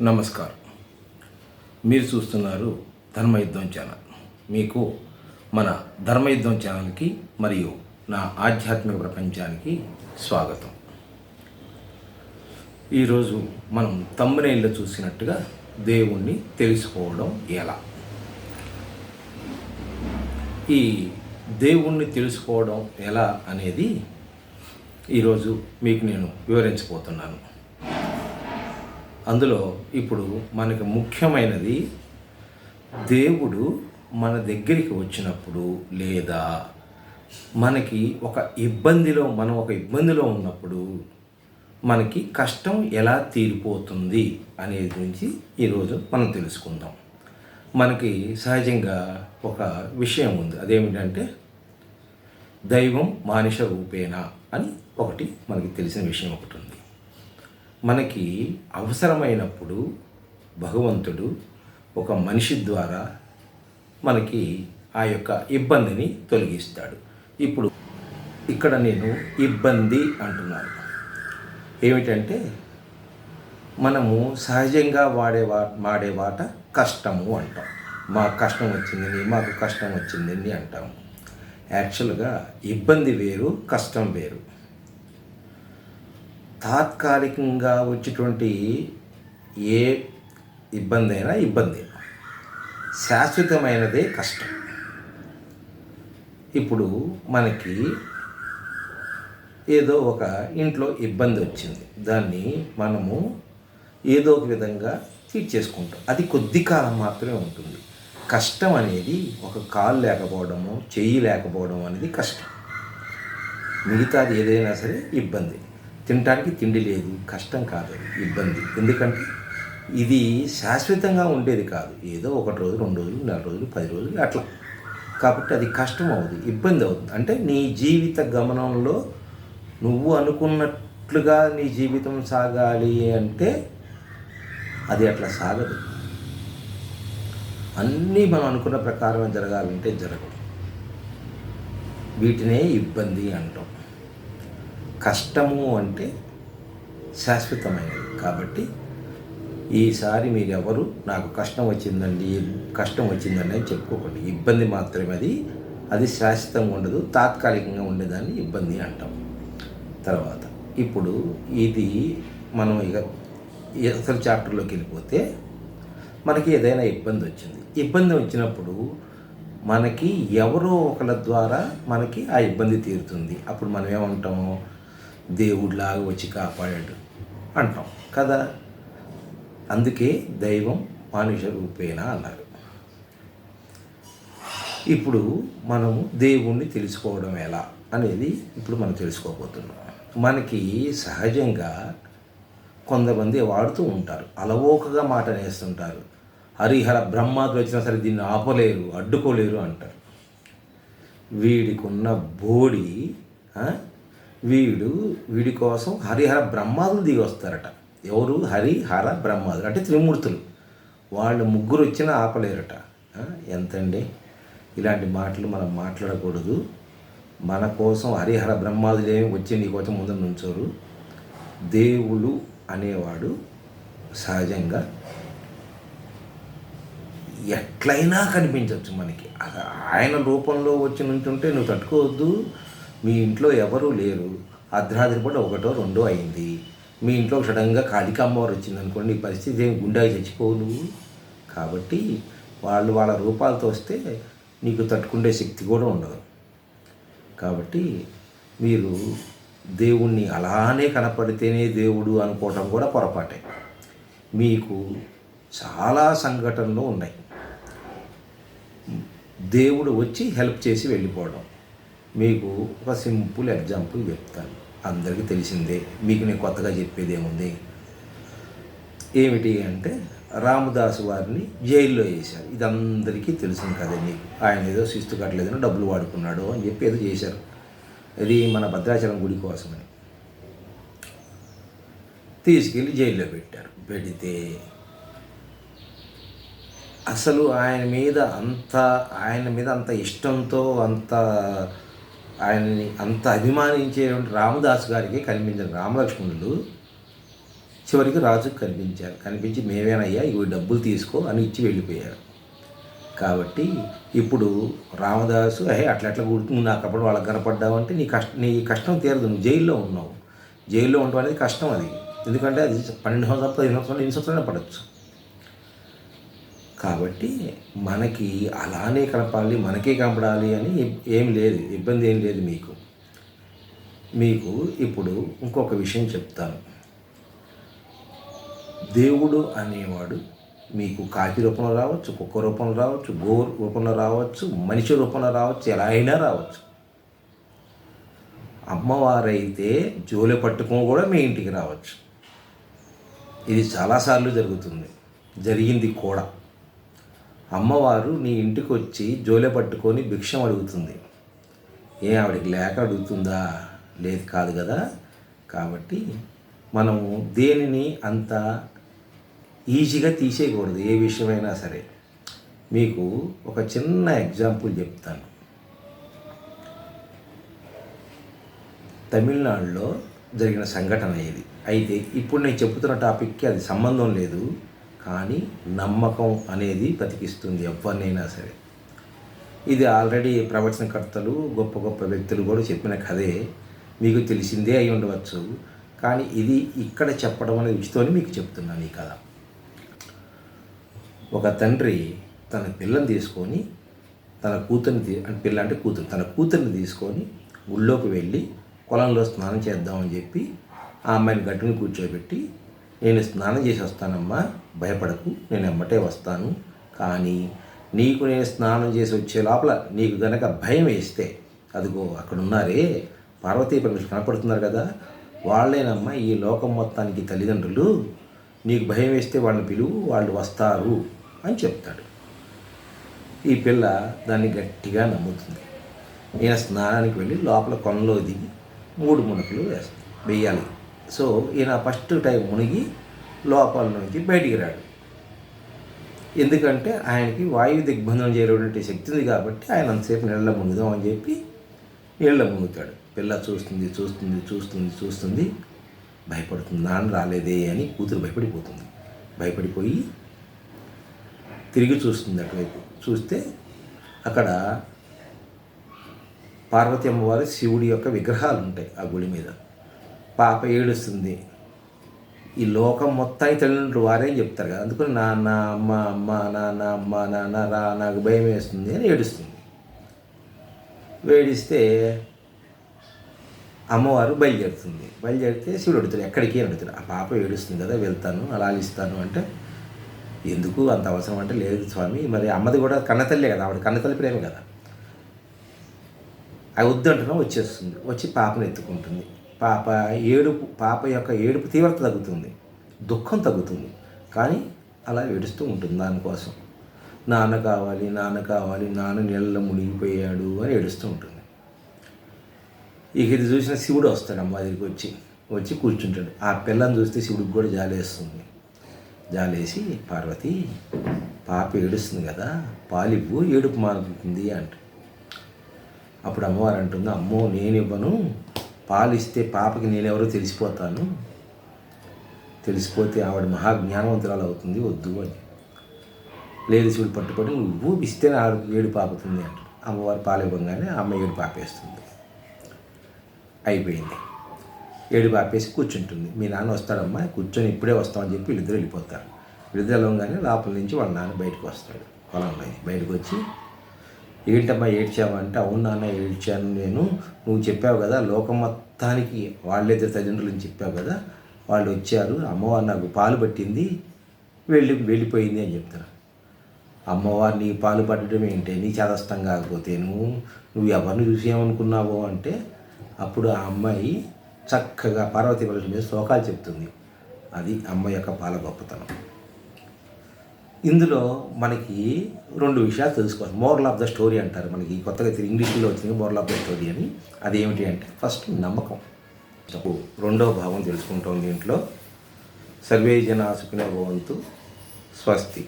నమస్కారం. మీరు చూస్తున్నారు ధర్మయుద్ధం ఛానల్. మీకు మన ధర్మయుద్ధం ఛానల్కి మరియు నా ఆధ్యాత్మిక ప్రపంచానికి స్వాగతం. ఈరోజు మనం థంబ్నెయిల్లో చూసినట్టుగా దేవుణ్ణి తెలుసుకోవడం ఎలా, ఈ దేవుణ్ణి తెలుసుకోవడం ఎలా అనేది ఈరోజు మీకు నేను వివరించబోతున్నాను. అందులో ఇప్పుడు మనకి ముఖ్యమైనది, దేవుడు మన దగ్గరికి వచ్చినప్పుడు లేదా మనకి మనం ఒక ఇబ్బందిలో ఉన్నప్పుడు మనకి కష్టం ఎలా తీరిపోతుంది అనేది గురించి ఈరోజు మనం తెలుసుకుందాం. మనకి సహజంగా ఒక విషయం ఉంది, అదేమిటంటే దైవం మానుష రూపేణ అని ఒకటి మనకి తెలిసిన విషయం ఒకటి ఉంది. మనకి అవసరమైనప్పుడు భగవంతుడు ఒక మనిషి ద్వారా మనకి ఆ యొక్క ఇబ్బందిని తొలగిస్తాడు. ఇప్పుడు ఇక్కడ నేను ఇబ్బంది అంటున్నాను. ఏమిటంటే మనము సహజంగా వాడే మాట కష్టము అంటాం. మాకు కష్టం వచ్చిందని అంటాము. యాక్చువల్గా ఇబ్బంది వేరు, కష్టం వేరు. తాత్కాలికంగా వచ్చేటువంటి ఏ ఇబ్బంది అయినా ఇబ్బంది, శాశ్వతమైనదే కష్టం. ఇప్పుడు మనకి ఏదో ఒక ఇంట్లో ఇబ్బంది వచ్చింది, దాన్ని మనము ఏదో ఒక విధంగా తీర్చేసుకుంటాం. అది కొద్ది కాలం మాత్రమే ఉంటుంది. కష్టం అనేది ఒక కాలు లేకపోవడము, చెయ్యి లేకపోవడం అనేది కష్టం. మిగతాది ఏదైనా సరే ఇబ్బంది. తినడానికి తిండి లేదు, కష్టం కాదు, ఇబ్బంది. ఎందుకంటే ఇది శాశ్వతంగా ఉండేది కాదు. ఏదో 1 రోజు, 2 రోజులు, 4 రోజులు, 10 రోజులు అట్లా. కాబట్టి అది కష్టం అవుతుంది, ఇబ్బంది అవుతుంది. అంటే నీ జీవిత గమనంలో నువ్వు అనుకున్నట్లుగా నీ జీవితం సాగాలి అంటే అది అట్లా సాగదు. అన్నీ మనం అనుకున్న ప్రకారం జరగాలంటే జరగదు. వీటినే ఇబ్బంది అంటాం. కష్టము అంటే శాశ్వతమైనది. కాబట్టి ఈసారి మీరెవరు నాకు కష్టం వచ్చిందండి అని చెప్పుకోకండి. ఇబ్బంది మాత్రమే అది శాశ్వతంగా ఉండదు, తాత్కాలికంగా ఉండేదాన్ని ఇబ్బంది అంటాం. తర్వాత ఇప్పుడు ఇది మనం అసలు చాప్టర్లోకి వెళ్ళిపోతే, మనకి ఏదైనా ఇబ్బంది వచ్చినప్పుడు మనకి ఎవరో ఒకళ్ళ ద్వారా మనకి ఆ ఇబ్బంది తీరుతుంది. అప్పుడు మనం ఏమంటాము? దేవుడిలాగా వచ్చి కాపాడాడు అంటాం కదా. అందుకే దైవం మానుష రూపేణ అన్నారు. ఇప్పుడు మనము దేవుణ్ణి తెలుసుకోవడం ఎలా అనేది ఇప్పుడు మనం తెలుసుకోబోతున్నాం. మనకి సహజంగా కొంతమంది వాడుతూ ఉంటారు, అలవోకగా మాట నేస్తుంటారు. హరిహర బ్రహ్మాదులు వచ్చినా సరే దీన్ని ఆపలేరు, అడ్డుకోలేరు అంటారు. వీడికున్న బోడి, వీడి కోసం హరిహర బ్రహ్మాదులు దిగి వస్తారట. ఎవరు? హరిహర బ్రహ్మాదులు అంటే త్రిమూర్తులు. వాళ్ళు ముగ్గురు వచ్చినా ఆపలేరట. ఎంతండి, ఇలాంటి మాటలు మనం మాట్లాడకూడదు. మన కోసం హరిహర బ్రహ్మాదులు ఏమి వచ్చి నీ కోసం ముందు నుంచోరు. దేవుడు అనేవాడు సహజంగా ఎట్లయినా కనిపించవచ్చు మనకి. ఆయన రూపంలో వచ్చి నుంచుంటే నువ్వు తట్టుకోవద్దు. మీ ఇంట్లో ఎవరూ లేరు, అర్ధరాత్రి పూట 1, 2 అయింది, మీ ఇంట్లో సడన్గా కాళికా అమ్మవారు వచ్చింది అనుకోండి, నీ పరిస్థితి ఏమి గుండాకి చచ్చిపోవు నువ్వు. కాబట్టి వాళ్ళ రూపాలతో వస్తే నీకు తట్టుకునే శక్తి కూడా ఉండదు. కాబట్టి మీరు దేవుణ్ణి అలానే కనపడితేనే దేవుడు అనుకోవటం కూడా పొరపాటే. మీకు చాలా సంఘటనలు ఉన్నాయి. దేవుడు వచ్చి హెల్ప్ చేసి వెళ్ళిపోవడం. మీకు ఒక సింపుల్ ఎగ్జాంపుల్ చెప్తాను, అందరికీ తెలిసిందే, మీకు నేను కొత్తగా చెప్పేది ఏముంది. ఏమిటి అంటే, రామదాసు వారిని జైల్లో వేశారు. ఇది అందరికీ తెలిసింది కదా మీకు. ఆయన ఏదో శిస్తు కట్టలేదని డబ్బులు వాడుకున్నాడు అని చెప్పి ఏదో చేశారు. ఇది మన భద్రాచలం గుడి కోసమని తీసుకెళ్ళి జైల్లో పెట్టారు. పెడితే అసలు ఆయన మీద అంత ఇష్టంతో ఆయన్ని అంత అభిమానించేటువంటి రామదాసు గారికి కనిపించిన రామలక్ష్మణులు చివరికి రాజుకు కనిపించారు. కనిపించి మేమేనయ్యా ఇవి డబ్బులు తీసుకో అని ఇచ్చి వెళ్ళిపోయారు. కాబట్టి ఇప్పుడు రామదాసు అట్లా కూడుతుంది నాకు అప్పుడు వాళ్ళకి కనపడ్డావు అంటే నీ కష్టం తీరదు. నువ్వు జైల్లో ఉన్నావు. జైల్లో ఉండడం అనేది కష్టం. అది ఎందుకంటే అది 12 సంవత్సరాలు 15 సంవత్సరాలు 8 సంవత్సరాలు పడవచ్చు. కాబట్టి మనకి అలానే కనపాలి, మనకే కనపడాలి అని ఏం లేదు, ఇబ్బంది ఏం లేదు. మీకు ఇప్పుడు ఇంకొక విషయం చెప్తాను. దేవుడు అనేవాడు మీకు కాకి రూపంలో రావచ్చు, కుక్క రూపంలో రావచ్చు, గో రూపంలో రావచ్చు, మనిషి రూపంలో రావచ్చు, ఎలా అయినా రావచ్చు. అమ్మవారైతే జోలె పట్టుకొని కూడా మీ ఇంటికి రావచ్చు. ఇది చాలాసార్లు జరిగింది కూడా. అమ్మవారు నీ ఇంటికి వచ్చి జోలె పట్టుకొని భిక్షం అడుగుతుంది. ఆవిడకి లేక అడుగుతుందా? లేదు, కాదు కదా. కాబట్టి మనము దేనిని అంత ఈజీగా తీసేయకూడదు. ఏ విషయమైనా సరే. మీకు ఒక చిన్న ఎగ్జాంపుల్ చెప్తాను. తమిళనాడులో జరిగిన సంఘటన ఇది. అయితే ఇప్పుడు నేను చెప్తున్న టాపిక్కి అది సంబంధం లేదు, కానీ నమ్మకం అనేది బతికిస్తుంది ఎవరినైనా సరే. ఇది ఆల్రెడీ ప్రవచనకర్తలు, గొప్ప గొప్ప వ్యక్తులు కూడా చెప్పిన కథే, మీకు తెలిసిందే అయి ఉండవచ్చు. కానీ ఇది ఇక్కడ చెప్పడం అనేది ఉచితమని మీకు చెప్తున్నాను ఈ కథ. ఒక తండ్రి తన పిల్లని తీసుకొని తన కూతుర్ని తీసుకొని గుళ్ళోకి వెళ్ళి పొలంలో స్నానం చేద్దామని చెప్పి ఆ అమ్మాయిని గట్టుని కూర్చోబెట్టి, నేను స్నానం చేసి వస్తానమ్మా, భయపడకు, నేను ఎమ్మటే వస్తాను. కానీ నీకు నేను స్నానం చేసి వచ్చే లోపల నీకు గనక భయం వేస్తే, అదిగో అక్కడ ఉన్నారే పార్వతీ పరమేశ్వరులు కనపడుతున్నారు కదా, వాళ్ళేనమ్మా ఈ లోకం మొత్తానికి తల్లిదండ్రులు. నీకు భయం వేస్తే వాళ్ళని పిలువు, వాళ్ళు వస్తారు అని చెప్తాడు. ఈ పిల్ల దాన్ని గట్టిగా నమ్ముతుంది. ఈయన స్నానానికి వెళ్ళి లోపల కొనలో దిగి 3 మునకలు వేయాలి. సో ఈయన ఫస్ట్ టైం మునిగి లోపల నుంచి బయటికి రాడు. ఎందుకంటే ఆయనకి వాయువు దిగ్బంధనం చేయలేటువంటి శక్తి ఉంది కాబట్టి ఆయన అంతసేపు నీళ్ళలో మునుగుదాం అని చెప్పి నీళ్ళలో మునుగుతాడు. పిల్ల చూస్తుంది, భయపడుతుంది. నాన్న రాలేదే అని కూతురు భయపడిపోయి తిరిగి చూస్తుంది అటువైపు. చూస్తే అక్కడ పార్వతీ అమ్మవారు, శివుడి యొక్క విగ్రహాలు ఉంటాయి ఆ గుడి మీద. పాప ఏడుస్తుంది. ఈ లోకం మొత్తానికి తల్లిదండ్రులు వారే చెప్తారు కదా, అందుకని నాన్న నాన్న రా, నాకు భయం వేస్తుంది అని ఏడుస్తుంది. ఏడిస్తే అమ్మవారు బయలుదేరితే శివుడు అడుగుతాడు, ఎక్కడికి అని అడుగుతాడు. ఆ పాప ఏడుస్తుంది కదా, వెళ్తాను, అలా ఇస్తాను అంటే, ఎందుకు అంత అవసరం అంటే, లేదు స్వామి, మరి అమ్మది కూడా కన్నతల్లే కదా, ఆవిడ కన్నతల్లి ప్రేమ కదా, అది వద్దంటున్నా వచ్చేస్తుంది. వచ్చి పాపను ఎత్తుకుంటుంది. పాప యొక్క ఏడుపు తీవ్రత తగ్గుతుంది, దుఃఖం తగ్గుతుంది. కానీ అలా ఏడుస్తూ ఉంటుంది దానికోసం. నాన్న కావాలి, నాన్న నీళ్ళలో మునిగిపోయాడు అని ఏడుస్తూ ఉంటుంది. ఇక ఇది చూసిన శివుడు వస్తాడు అమ్మ దగ్గరికి వచ్చి కూర్చుంటాడు. ఆ పిల్లని చూస్తే శివుడికి కూడా జాలేస్తుంది. జాలేసి, పార్వతి, పాప ఏడుస్తుంది కదా, పాలివ్వు, ఏడుపు మానుతుంది అంట. అప్పుడు అమ్మవారు అంటుంది, అమ్మో నేను ఇవ్వను, పాలిస్తే పాపకి నేనెవరో తెలిసిపోతే ఆవిడ మహాజ్ఞానవంతురాలు అవుతుంది, వద్దు అని. లేదు, శివుడు పట్టుబడి నువ్వు ఇస్తేనే ఆవిడకి ఏడుపు ఆపుతుంది అంట. అమ్మవారు పాలు ఇవ్వగానే అమ్మ ఏడుపు ఆపేస్తుంది. అయిపోయింది. ఏడుపు ఆపేసి కూర్చుంటుంది. మీ నాన్న వస్తాడమ్మా, కూర్చొని ఇప్పుడే వస్తామని చెప్పి వీళ్ళిద్దరు వెళ్ళిపోతారు. వీళ్ళిద్దరు వెళ్ళగానే లోపల నుంచి వాళ్ళ నాన్న బయటకు వస్తాడు. పొలంలో బయటకు వచ్చి, ఏంటమ్మా ఏడ్చావా అంటే, అవును నాన్న ఏడ్చాను నేను, నువ్వు చెప్పావు కదా లోకం మొత్తానికి వాళ్ళిద్దరు తల్లిదండ్రులని చెప్పావు కదా, వాళ్ళు వచ్చారు, అమ్మవారు నాకు పాలు పట్టింది, వెళ్ళిపోయింది అని చెప్తారు. అమ్మవారు నీ పాలు పట్టడం ఏంటి, నీ చేదస్తం కాకపోతే నువ్వు ఎవరిని చూసి ఏమనుకున్నావో అంటే, అప్పుడు ఆ అమ్మాయి చక్కగా పార్వతీ పరమేశ్వరుల మీద శ్లోకాలు చెప్తుంది. అది అమ్మ యొక్క పాల గొప్పతనం. ఇందులో మనకి 2 విషయాలు తెలుసుకోవాలి. మోరల్ ఆఫ్ ద స్టోరీ అంటారు, మనకి కొత్తగా ఇంగ్లీష్లో వచ్చింది మోరల్ ఆఫ్ ద స్టోరీ అని. అదేమిటి అంటే, ఫస్ట్ నమ్మకం. రెండవ భాగం తెలుసుకుంటాం దీంట్లో. సర్వే జనా సుఖినో భవంతు. స్వస్తి.